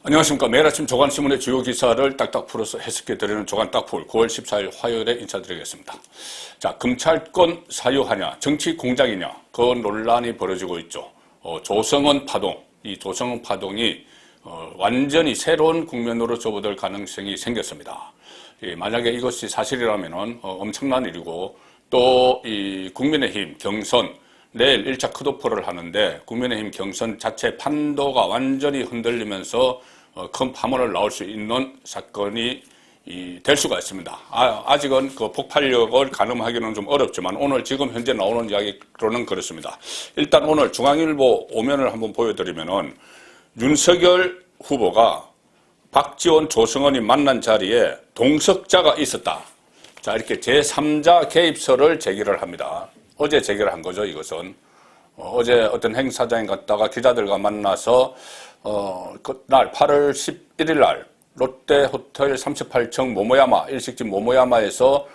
안녕하십니까. 매일 아침 조간신문의 주요 기사를 딱딱 풀어서 해석해드리는 조간딱풀 9월 14일 화요일에 인사드리겠습니다. 자, 검찰권 사유하냐, 정치 공작이냐, 그 논란이 벌어지고 있죠. 조성은 파동, 이 조성은 파동이 완전히 새로운 국면으로 접어들 가능성이 생겼습니다. 만약에 이것이 사실이라면 엄청난 일이고, 또 이 국민의힘 경선, 내일 1차 컷오프를 하는데 국민의힘 경선 자체 판도가 완전히 흔들리면서 큰 파문을 나올 수 있는 사건이 될 수가 있습니다. 아직은 그 폭발력을 가늠하기는 좀 어렵지만 오늘 지금 현재 나오는 이야기로는 그렇습니다. 일단 오늘 중앙일보 오면을 한번 보여드리면은 윤석열 후보가 박지원, 조성은이 만난 자리에 동석자가 있었다. 자, 이렇게 제3자 개입설을 제기를 합니다. 어제 제기를 한 거죠, 이것은. 어제 어떤 행사장에 갔다가 기자들과 만나서, 그날 8월 11일 날 롯데호텔 38층 모모야마, 일식집 모모야마에서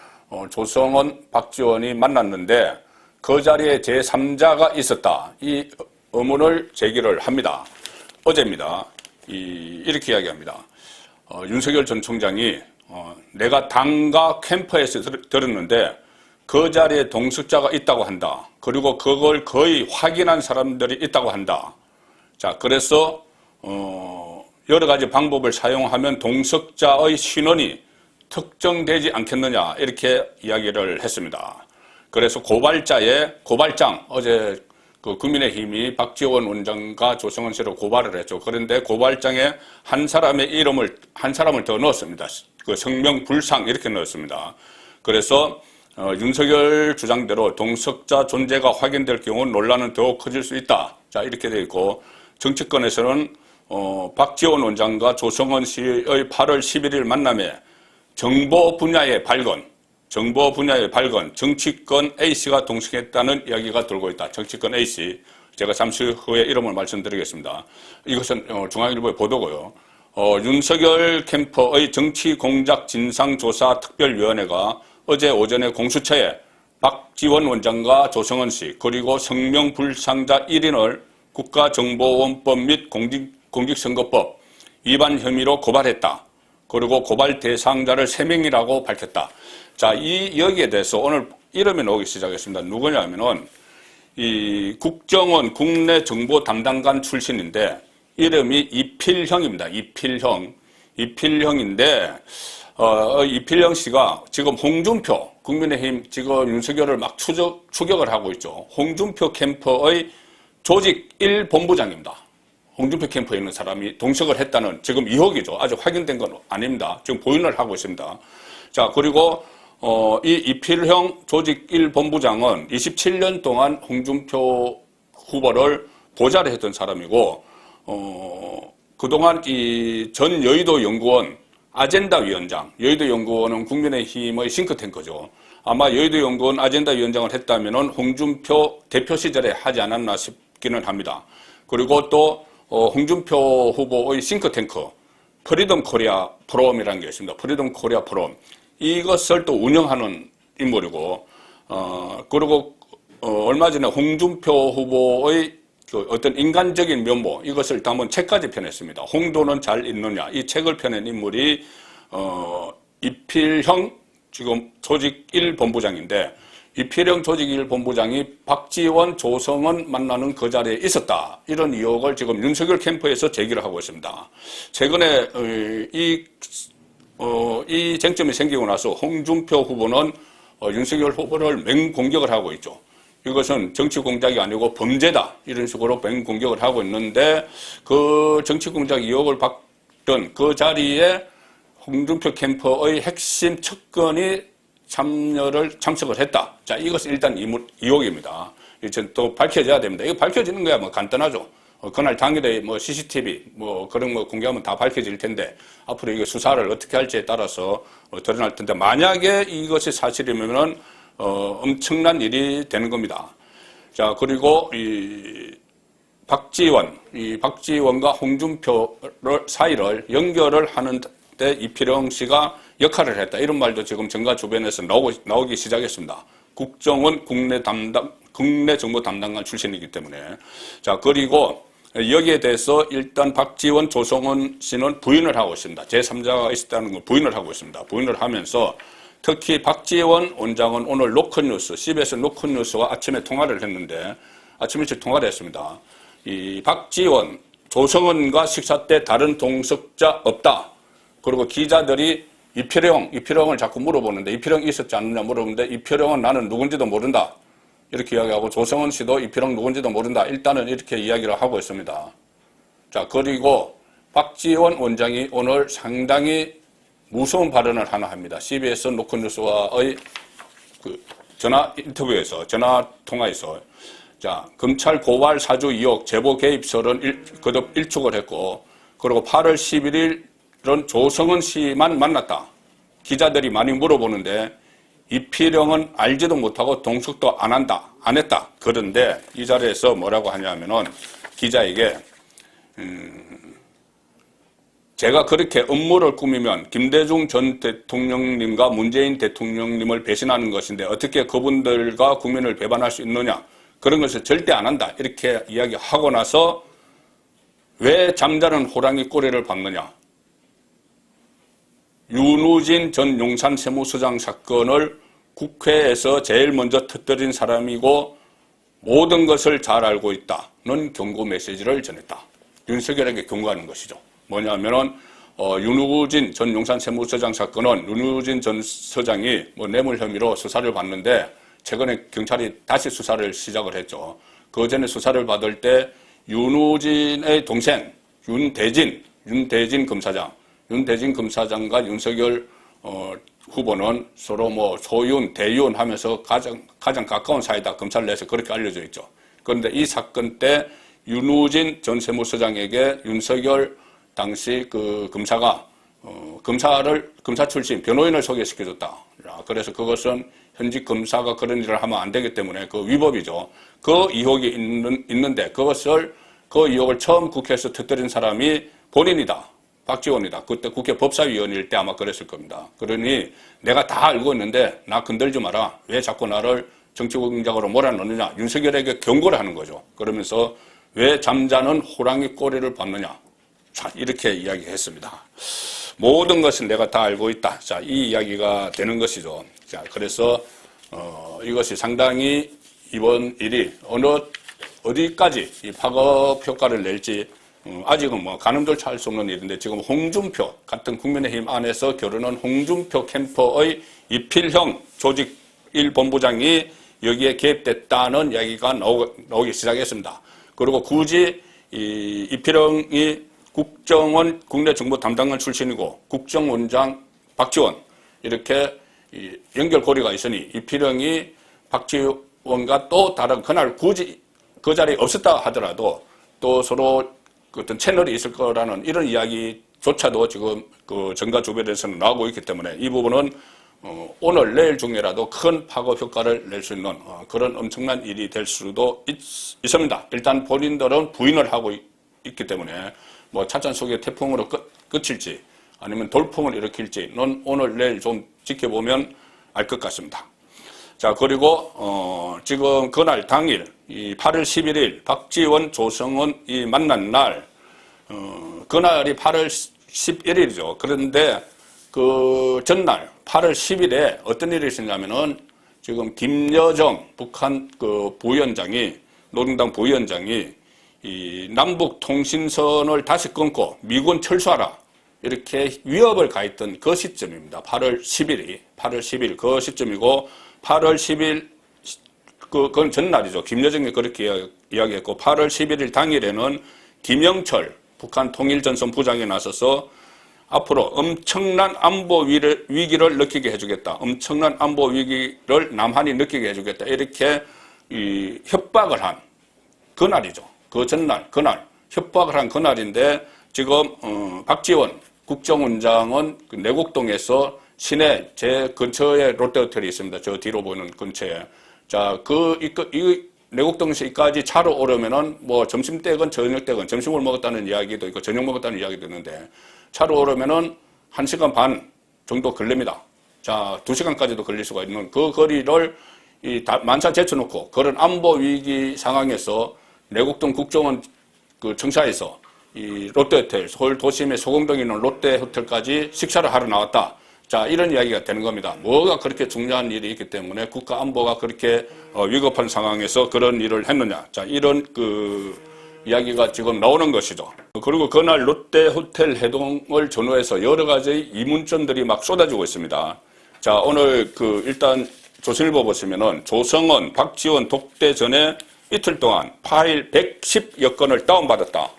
조성은, 박지원이 만났는데 그 자리에 제3자가 있었다. 이 의문을 제기를 합니다. 어제입니다. 이렇게 이야기합니다. 윤석열 전 총장이 내가 당과 캠퍼에서 들었는데 그 자리에 동석자가 있다고 한다. 그리고 그걸 거의 확인한 사람들이 있다고 한다. 자, 그래서 여러 가지 방법을 사용하면 동석자의 신원이 특정되지 않겠느냐 이렇게 이야기를 했습니다. 그래서 고발장 어제 그 국민의힘이 박지원 원장과 조성은 씨를 고발을 했죠. 그런데 고발장에 한 사람을 더 넣었습니다. 그 성명불상 이렇게 넣었습니다. 그래서 윤석열 주장대로 동석자 존재가 확인될 경우 논란은 더욱 커질 수 있다. 자, 이렇게 되어 있고, 정치권에서는 박지원 원장과 조성은 씨의 8월 11일 만남에 정보 분야의 발견, 정치권 A씨가 동석했다는 이야기가 돌고 있다. 정치권 A씨. 제가 잠시 후에 이름을 말씀드리겠습니다. 이것은 중앙일보의 보도고요. 윤석열 캠퍼의 정치공작 진상조사 특별위원회가 어제 오전에 공수처에 박지원 원장과 조성은 씨 그리고 성명불상자 1인을 국가정보원법 및 공직선거법 위반 혐의로 고발했다. 그리고 고발 대상자를 3명이라고 밝혔다. 자, 여기에 대해서 오늘 이름이 나오기 시작했습니다. 누구냐면은 이 국정원 국내 정보 담당관 출신인데 이름이 이필형입니다. 이필형인데 이필형 씨가 지금 홍준표, 국민의힘 지금 윤석열을 막 추격을 하고 있죠. 홍준표 캠퍼의 조직 1본부장입니다. 홍준표 캠퍼에 있는 사람이 동석을 했다는 지금 의혹이죠. 아직 확인된 건 아닙니다. 지금 보인을 하고 있습니다. 자, 그리고 이 이필형 조직 1본부장은 27년 동안 홍준표 후보를 보좌를 했던 사람이고 그동안 이 전 여의도 연구원 아젠다 위원장, 여의도 연구원은 국민의힘의 싱크탱크죠. 아마 여의도 연구원 아젠다 위원장을 했다면은 홍준표 대표 시절에 하지 않았나 싶기는 합니다. 그리고 또 홍준표 후보의 싱크탱크 프리덤 코리아 포럼이라는 게 있습니다. 프리덤 코리아 포럼 이것을 또 운영하는 인물이고 그리고 얼마 전에 홍준표 후보의 그 어떤 인간적인 면모 이것을 담은 책까지 펴냈습니다. 홍도는 잘 읽느냐 이 책을 펴낸 인물이 이필형 지금 조직 1본부장인데 이필형 조직 1본부장이 박지원, 조성은 만나는 그 자리에 있었다. 이런 의혹을 지금 윤석열 캠프에서 제기를 하고 있습니다. 최근에 이 쟁점이 생기고 나서 홍준표 후보는 윤석열 후보를 맹공격을 하고 있죠. 이것은 정치 공작이 아니고 범죄다. 이런 식으로 맹공격을 하고 있는데 그 정치 공작 의혹을 받던 그 자리에 홍준표 캠퍼의 핵심 측근이 참석을 했다. 자, 이것은 일단 의혹입니다. 이제 또 밝혀져야 됩니다. 이거 밝혀지는 거야 뭐 간단하죠. 그날 당일에 뭐 CCTV 뭐 그런 거 공개하면 다 밝혀질 텐데 앞으로 이거 수사를 어떻게 할지에 따라서 드러날 텐데 만약에 이것이 사실이면은 엄청난 일이 되는 겁니다. 자, 그리고 박지원과 홍준표 사이를 연결을 하는데 이필형 씨가 역할을 했다. 이런 말도 지금 정가 주변에서 나오기 시작했습니다. 국정원 국내 정보 담당관 출신이기 때문에. 자, 그리고 여기에 대해서 일단 박지원, 조성은 씨는 부인을 하고 있습니다. 제3자가 있었다는 걸 부인을 하고 있습니다. 부인을 하면서 특히 박지원 원장은 오늘 노컷뉴스, CBS 노컷뉴스와 아침에 통화를 했는데 아침 일찍 통화를 했습니다. 이 박지원, 조성은과 식사 때 다른 동석자 없다. 그리고 기자들이 이필영을 자꾸 물어보는데 이필영이 있었지 않느냐 물어보는데 이필영은 나는 누군지도 모른다. 이렇게 이야기하고 조성은 씨도 이필영 누군지도 모른다. 일단은 이렇게 이야기를 하고 있습니다. 자, 그리고 박지원 원장이 오늘 상당히 무서운 발언을 하나 합니다. CBS 노컷뉴스와의 그 전화 통화에서 자, 검찰 고발 사주 2억 제보 개입설은 거듭 일축을 했고 그리고 8월 11일은 조성은 씨만 만났다. 기자들이 많이 물어보는데 이필영은 알지도 못하고 동석도 안 했다. 그런데 이 자리에서 뭐라고 하냐면은 기자에게 제가 그렇게 음모를 꾸미면 김대중 전 대통령님과 문재인 대통령님을 배신하는 것인데 어떻게 그분들과 국민을 배반할 수 있느냐. 그런 것을 절대 안 한다. 이렇게 이야기하고 나서 왜 잠자는 호랑이 꼬리를 밟느냐. 윤우진 전 용산세무서장 사건을 국회에서 제일 먼저 터뜨린 사람이고 모든 것을 잘 알고 있다는 경고 메시지를 전했다. 윤석열에게 경고하는 것이죠. 뭐냐면은 윤우진 전 용산세무서장 사건은 윤우진 전 서장이 뇌물 혐의로 수사를 받는데 최근에 경찰이 다시 수사를 시작을 했죠. 그 전에 수사를 받을 때 윤우진의 동생 윤대진 검사장과 윤석열 후보는 서로 소윤, 대윤 하면서 가장 가까운 사이다. 검찰 내에서 그렇게 알려져 있죠. 그런데 이 사건 때 윤우진 전 세무서장에게 윤석열 당시 그 검사가 검사 출신 변호인을 소개시켜줬다. 그래서 그것은 현직 검사가 그런 일을 하면 안 되기 때문에 그 위법이죠. 그 의혹이 있는데 그 의혹을 처음 국회에서 터뜨린 사람이 본인이다. 박지원이다. 그때 국회 법사위원일 때 아마 그랬을 겁니다. 그러니 내가 다 알고 있는데 나 건들지 마라. 왜 자꾸 나를 정치공작으로 몰아넣느냐. 윤석열에게 경고를 하는 거죠. 그러면서 왜 잠자는 호랑이 꼬리를 밟느냐. 자, 이렇게 이야기했습니다. 모든 것을 내가 다 알고 있다. 자, 이 이야기가 되는 것이죠. 자, 그래서 이것이 상당히 이번 일이 어디까지 이 파급 효과를 낼지 아직은 가늠조차 할 수 없는 일인데 지금 홍준표 같은 국민의힘 안에서 겨루는 홍준표 캠프의 이필형 조직 1본부장이 여기에 개입됐다는 이야기가 나오기 시작했습니다. 그리고 굳이 이필형이 국정원 국내정보 담당관 출신이고 국정원장 박지원 이렇게 연결고리가 있으니 이필형이 박지원과 또 다른 그날 굳이 그 자리에 없었다 하더라도 또 서로 어떤 채널이 있을 거라는 이런 이야기조차도 지금 그 정가 주변에서는 나오고 있기 때문에 이 부분은 오늘 내일 중에라도 큰 파급 효과를 낼 수 있는 그런 엄청난 일이 될 수도 있습니다. 일단 본인들은 부인을 하고 있기 때문에 차찬 속의 태풍으로 끝일지 아니면 돌풍을 일으킬지는 오늘 내일 좀 지켜보면 알 것 같습니다. 자, 그리고 지금 그날 당일 이 8월 11일 박지원, 조성은이 만난 날 그날이 8월 11일이죠. 그런데 그 전날 8월 10일에 어떤 일이 있었냐면은 지금 김여정 북한 그 부위원장이 노동당 부위원장이 이 남북 통신선을 다시 끊고 미군 철수하라 이렇게 위협을 가했던 그 시점입니다. 8월 10일 그 시점이고 8월 10일 그건 전날이죠. 김여정이 그렇게 이야기했고 8월 11일 당일에는 김영철 북한 통일전선 부장이 나서서 앞으로 엄청난 안보 위기를 느끼게 해주겠다. 엄청난 안보 위기를 남한이 느끼게 해주겠다. 이렇게 협박을 한 그날이죠. 그 전날, 그날 협박을 한 그날인데 지금 박지원 국정원장은 그 내곡동에서 시내 제 근처에 롯데호텔이 있습니다. 저 뒤로 보이는 근처에. 자, 이 내곡동에서 이까지 차로 오려면은 점심때건 저녁때건 점심을 먹었다는 이야기도 있고 저녁 먹었다는 이야기도 있는데 차로 오려면은 1시간 반 정도 걸립니다. 자, 2시간까지도 걸릴 수가 있는 그 거리를 만차 제쳐놓고 그런 안보 위기 상황에서 내곡동 국정원 그 청사에서 이 롯데호텔, 서울 도심의 소공동에 있는 롯데호텔까지 식사를 하러 나왔다. 자, 이런 이야기가 되는 겁니다. 뭐가 그렇게 중요한 일이 있기 때문에 국가 안보가 그렇게 위급한 상황에서 그런 일을 했느냐. 자, 이런 그 이야기가 지금 나오는 것이죠. 그리고 그날 롯데호텔 해동을 전후해서 여러 가지 이문점들이 막 쏟아지고 있습니다. 자, 오늘 그 일단 조선일보 보시면은 조성은, 박지원 독대 전에 이틀 동안 파일 110여 건을 다운받았다.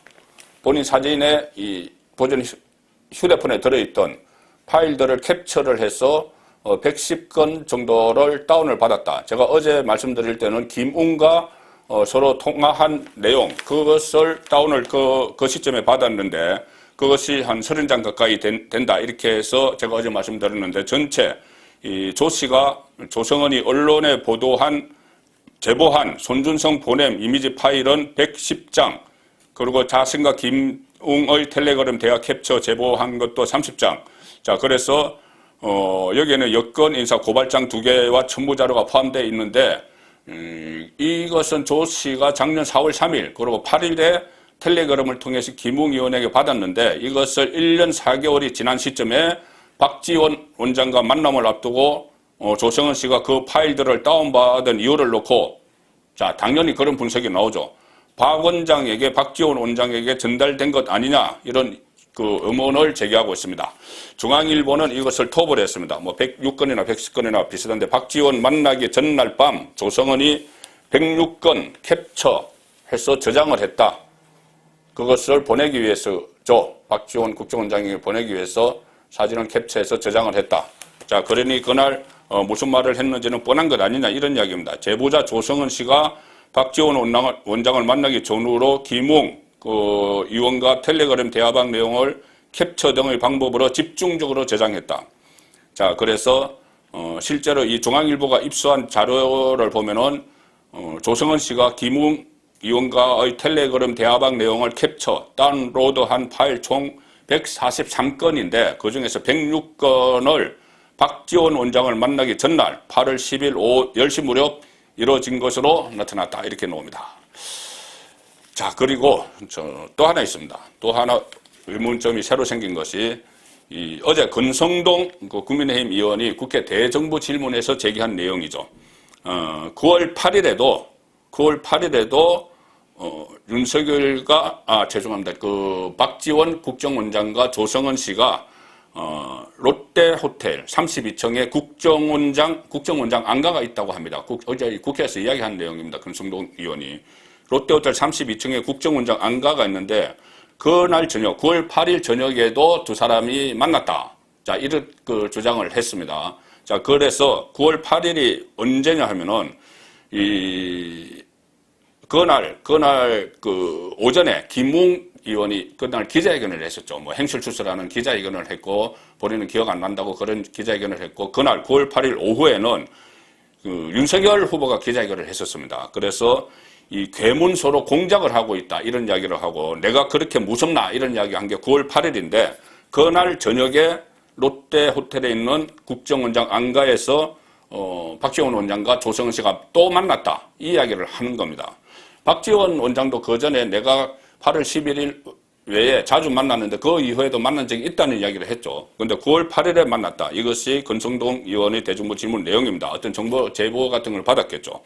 본인 사진에 이 보존 휴대폰에 들어있던 파일들을 캡처를 해서 110건 정도를 다운을 받았다. 제가 어제 말씀드릴 때는 김웅과 서로 통화한 내용, 그것을 다운을 그 시점에 받았는데 그것이 한 30장 가까이 된다. 이렇게 해서 제가 어제 말씀드렸는데 전체 이 조 씨가 조성은이 언론에 보도한 제보한 손준성 보냄 이미지 파일은 110장, 그리고 자신과 김웅의 텔레그램 대화 캡처 제보한 것도 30장. 자, 그래서 여기에는 여권 인사 고발장 2개와 첨부 자료가 포함되어 있는데 이것은 조 씨가 작년 4월 3일 그리고 8일에 텔레그램을 통해서 김웅 의원에게 받았는데 이것을 1년 4개월이 지난 시점에 박지원 원장과 만남을 앞두고 조성은 씨가 그 파일들을 다운받은 이유를 놓고, 자, 당연히 그런 분석이 나오죠. 박 원장에게, 박지원 원장에게 전달된 것 아니냐, 이런 그 의문을 제기하고 있습니다. 중앙일보는 이것을 토벌 했습니다. 뭐 106건이나 110건이나 비슷한데 박지원 만나기 전날 밤 조성은이 106건 캡처해서 저장을 했다. 그것을 보내기 위해서죠. 박지원 국정원장에게 보내기 위해서 사진을 캡처해서 저장을 했다. 자, 그러니 그날 무슨 말을 했는지는 뻔한 것 아니냐, 이런 이야기입니다. 제보자 조성은 씨가 박지원 원장을 만나기 전후로 김웅 의원과 텔레그램 대화방 내용을 캡처 등의 방법으로 집중적으로 저장했다. 자, 그래서 실제로 이 중앙일보가 입수한 자료를 보면은 조성은 씨가 김웅 의원과의 텔레그램 대화방 내용을 캡처, 다운로드한 파일 총 143건인데 그중에서 106건을 박지원 원장을 만나기 전날 8월 10일 오후 10시 무렵 이루어진 것으로 나타났다. 이렇게 나옵니다. 자, 그리고 또 하나 있습니다. 또 하나 의문점이 새로 생긴 것이 어제 권성동 국민의힘 의원이 국회 대정부 질문에서 제기한 내용이죠. 9월 8일에도 윤석열과 죄송합니다. 그 박지원 국정원장과 조성은 씨가 롯데호텔 32층에 국정원장 안가가 있다고 합니다. 어제 국회에서 이야기한 내용입니다. 권성동 의원이. 롯데호텔 32층에 국정원장 안가가 있는데 그날 저녁 9월 8일 저녁에도 두 사람이 만났다. 자, 이런 그 주장을 했습니다. 자, 그래서 9월 8일이 언제냐 하면은 그날 그 오전에 김웅 의원이 그날 기자회견을 했었죠. 뭐 행실 출소라는 기자회견을 했고 본인은 기억 안 난다고 그런 기자회견을 했고 그날 9월 8일 오후에는 그 윤석열 후보가 기자회견을 했었습니다. 그래서 이 괴문서로 공작을 하고 있다 이런 이야기를 하고 내가 그렇게 무섭나 이런 이야기 한 게 9월 8일인데 그날 저녁에 롯데 호텔에 있는 국정원장 안가에서 박지원 원장과 조성은 씨가 또 만났다 이 이야기를 하는 겁니다. 박지원 원장도 그 전에 내가 8월 11일 외에 자주 만났는데 그 이후에도 만난 적이 있다는 이야기를 했죠. 그런데 9월 8일에 만났다. 이것이 권성동 의원의 대정부 질문 내용입니다. 어떤 정보 제보 같은 걸 받았겠죠.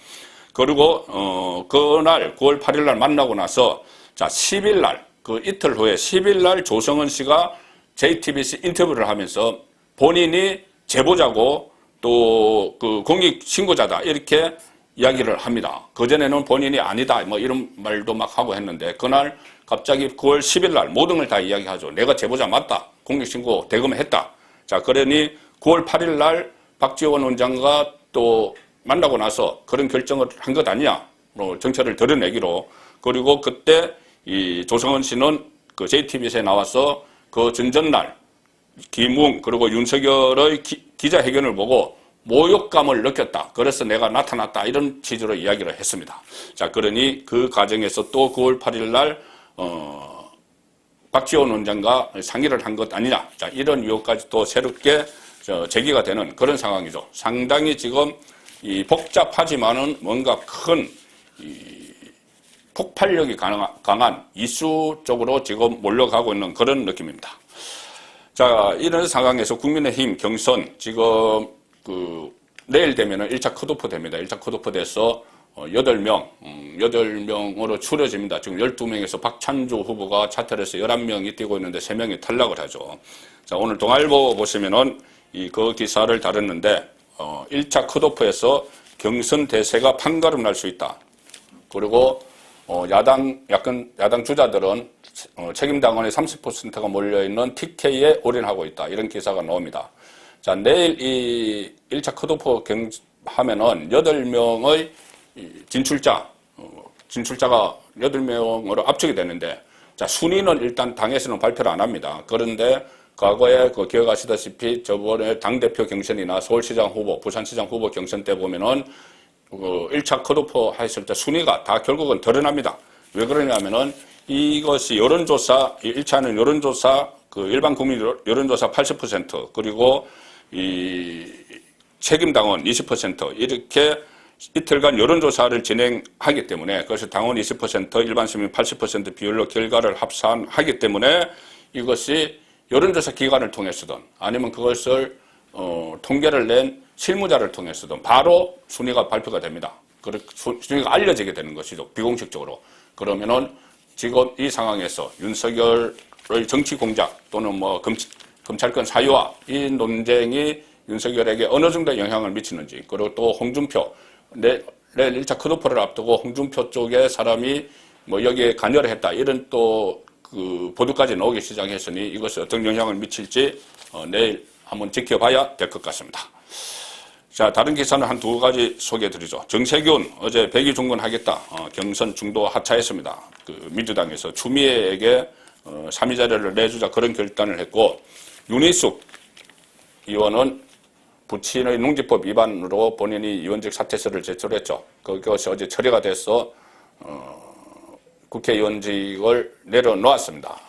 그리고 그날 9월 8일 날 만나고 나서 자 10일 날 그 이틀 후에 10일 날 조성은 씨가 JTBC 인터뷰를 하면서 본인이 제보자고 또 그 공익 신고자다 이렇게 이야기를 합니다. 그전에는 본인이 아니다 뭐 이런 말도 막 하고 했는데 그날 갑자기 9월 10일 날 모든 걸 다 이야기하죠. 내가 제보자 맞다. 공익신고 대금했다. 자, 그러니 9월 8일 날 박지원 원장과 또 만나고 나서 그런 결정을 한 것 아니냐. 정체를 드러내기로. 그리고 그때 이 조성은 씨는 그 JTBC에 나와서 그 전전날 김웅 그리고 윤석열의 기자회견을 보고 모욕감을 느꼈다. 그래서 내가 나타났다. 이런 취지로 이야기를 했습니다. 자, 그러니 그 과정에서 또 9월 8일 날 박지원 원장과 상의를 한 것 아니냐. 자, 이런 의혹까지 또 새롭게 제기가 되는 그런 상황이죠. 상당히 지금 이 복잡하지만은 뭔가 큰 폭발력이 강한 이슈 쪽으로 지금 몰려가고 있는 그런 느낌입니다. 자, 이런 상황에서 국민의힘 경선 지금 내일 되면은 1차 컷오프 됩니다. 1차 컷오프 돼서 8명으로 줄여집니다. 지금 12명에서 박찬주 후보가 차트에서 11명이 뛰고 있는데 3명이 탈락을 하죠. 자, 오늘 동아일보 보시면은 그 기사를 다뤘는데 1차 컷오프에서 경선 대세가 판가름 날 수 있다. 그리고 야당 주자들은 책임당원의 30%가 몰려있는 TK에 올인하고 있다. 이런 기사가 나옵니다. 자, 내일 이 1차 컷오프 하면은 8명의 진출자가 8명으로 압축이 되는데, 자, 순위는 일단 당에서는 발표를 안 합니다. 그런데 과거에 기억하시다시피 저번에 당대표 경선이나 서울시장 후보, 부산시장 후보 경선 때 보면은 1차 컷오프 했을 때 순위가 다 결국은 드러납니다. 왜 그러냐면은 이것이 여론조사, 1차는 여론조사, 일반 국민 여론조사 80%, 그리고 이 책임당원 20% 이렇게 이틀간 여론조사를 진행하기 때문에, 그래서 당원 20%, 일반 시민 80% 비율로 결과를 합산하기 때문에 이것이 여론조사 기관을 통해서든 아니면 그것을 통계를 낸 실무자를 통해서든 바로 순위가 발표가 됩니다. 순위가 알려지게 되는 것이죠. 비공식적으로. 그러면은 지금 이 상황에서 윤석열의 정치 공작 또는 검찰권 사유화 이 논쟁이 윤석열에게 어느 정도 영향을 미치는지, 그리고 또 홍준표, 내일 1차 컷오프를 앞두고 홍준표 쪽에 사람이 여기에 관여를 했다. 이런 또 보도까지 나오기 시작했으니 이것이 어떤 영향을 미칠지 내일 한번 지켜봐야 될 것 같습니다. 자, 다른 기사는 한 2가지 소개해드리죠. 정세균 어제 백의종군하겠다. 경선 중도 하차했습니다. 민주당에서 추미애에게 3위 자리를 내주자 그런 결단을 했고, 윤희숙 의원은 부친의 농지법 위반으로 본인이 의원직 사퇴서를 제출했죠. 그것이 어제 처리가 돼서 국회의원직을 내려놓았습니다.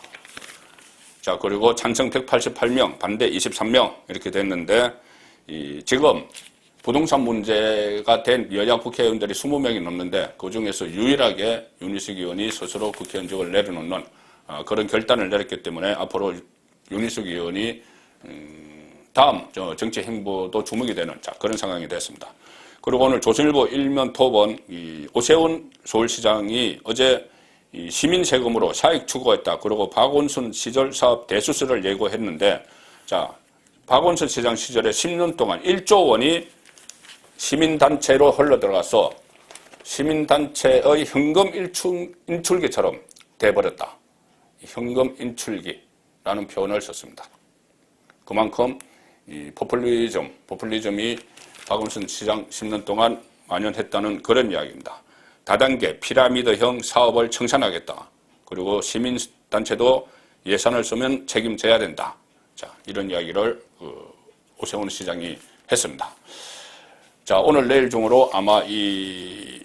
자, 그리고 찬성 188명, 반대 23명 이렇게 됐는데, 지금 부동산 문제가 된 여야 국회의원들이 20명이 넘는데 그중에서 유일하게 윤희숙 의원이 스스로 국회의원직을 내려놓는 그런 결단을 내렸기 때문에 앞으로 윤희숙 의원이 다음 정치 행보도 주목이 되는 그런 상황이 됐습니다. 그리고 오늘 조선일보 일면 톱은 오세훈 서울시장이 어제 시민 세금으로 사익 추구했다. 그리고 박원순 시절 사업 대수술을 예고했는데, 자, 박원순 시장 시절에 10년 동안 1조 원이 시민단체로 흘러들어가서 시민단체의 현금 인출기처럼 돼버렸다. 현금 인출기라는 표현을 썼습니다. 그만큼 이 포퓰리즘이 박원순 시장 10년 동안 만연했다는 그런 이야기입니다. 다단계 피라미드형 사업을 청산하겠다. 그리고 시민단체도 예산을 쓰면 책임져야 된다. 자, 이런 이야기를 오세훈 시장이 했습니다. 자, 오늘 내일 중으로 아마 이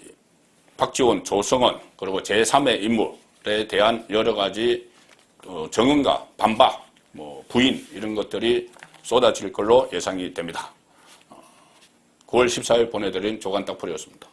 박지원, 조성은 그리고 제3의 인물에 대한 여러 가지 정언과 반박, 부인 이런 것들이 쏟아질 걸로 예상이 됩니다. 9월 14일 보내드린 조간딱풀이었습니다.